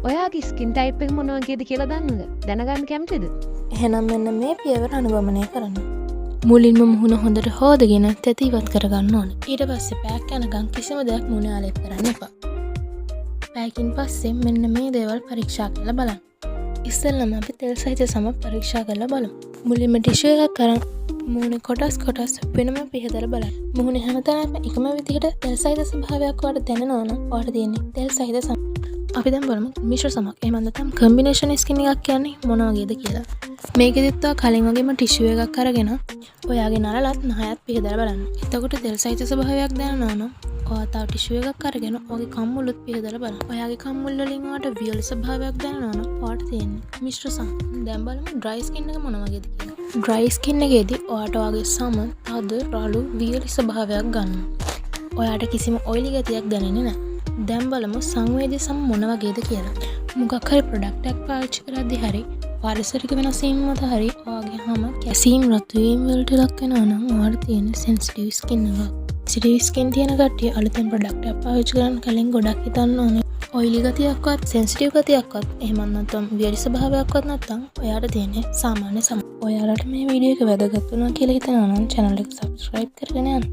ඔයාගේ skin type එක මොන වගේද කියලා දන්නවද? දැනගන්න කැමතිද? එහෙනම් මෙන්න මේ පියවර අනුගමනය කරන්න. මුලින්ම මුහුණ හොඳට හොදගෙන තෙත ඉවත් කරගන්න ඕන. ඊට පස්සේ පැයක් යනකම් කිසිම දෙයක් මුහුණේ ආලේප කරන්න එපා. පැයකින් පස්සේ මෙන්න මේ දේවල් පරීක්ෂා කරලා බලන්න. ඉස්සෙල්ලම අපි තෙල් සහිත සම පරීක්ෂා කරලා බලමු. මුලින්ම ටිෂු එකක් අරන් මුහුණේ කොටස් වෙනම පිහදලා බලන්න. මුහුණේ හැමතැනම එකම විදිහට තෙල් සහිත ස්වභාවයක් වඩ දැනෙනවා නම් ඔයාලට තියෙන්නේ තෙල් සහිත සම. අපි දැන් බලමු මිශ්‍ර සමක්. එහෙම නැත්නම් කම්බිනේෂන් ස්කින් එකක් කියන්නේ මොන වගේද කියලා. මේකෙදිත් ඔයා කලින් වගේම ටිෂු එකක් අරගෙන ඔයාගේ නළලත් නහයත් පිහදලා බලන්න. එතකොට තෙල් සහිත ස්වභාවයක් දැනෙනවා නම් ඔයා තව ටිෂු එකක් අරගෙන ඔයාගේ කම්මුලුත් පිහදලා බලන්න. ඔයාගේ කම්මුල් වලින් ඔයාට වියලි ස්වභාවයක් දැනෙනවා නම් ඔයාට තියෙන්නේ මිශ්‍ර සම. දැන් බලමු ඩ්‍රයි ස්කින් එක මොන වගේද කියලා. ඩ්‍රයි ස්කින් එකේදී ඔයාට ඔයාගේ සම තද රළු වියලි ස්වභාවයක් ගන්නවා. ඔයාට කිසිම ඔයිලි ගතියක් දැනෙන්නේ නැහැ. දැන් බලමු සංවේදී සම මොන වගේද කියලා. මොකක් හරි ප්‍රොඩක්ට් එකක් පාවිච්චි කරද්දී හරි පාරිසරික වෙනස් වීම මත හරි ඔයාගේ හැම කැසීම් රතු වීම වලට ලක් වෙනවා නම් ඔයාට තියෙන සෙන්සිටිව් ස්කින් එක. සෙන්සිටිව් ස්කින් තියෙන කට්ටිය අලුතෙන් ප්‍රොඩක්ට් එකක් පාවිච්චි කරන්න කලින් ගොඩක් හිතන්න ඕනේ. ඔයිලි ගතියක්වත් සෙන්සිටිව් ගතියක්වත් එහෙම නැත්නම් වියලි ස්වභාවයක්වත් නැත්නම් ඔයාට තියෙන්නේ සාමාන්‍ය සම. ඔයාලට මේ වීඩියෝ එක වැදගත් වුණා කියලා හිතනවා නම් channel එක subscribe කරගෙන යන්න.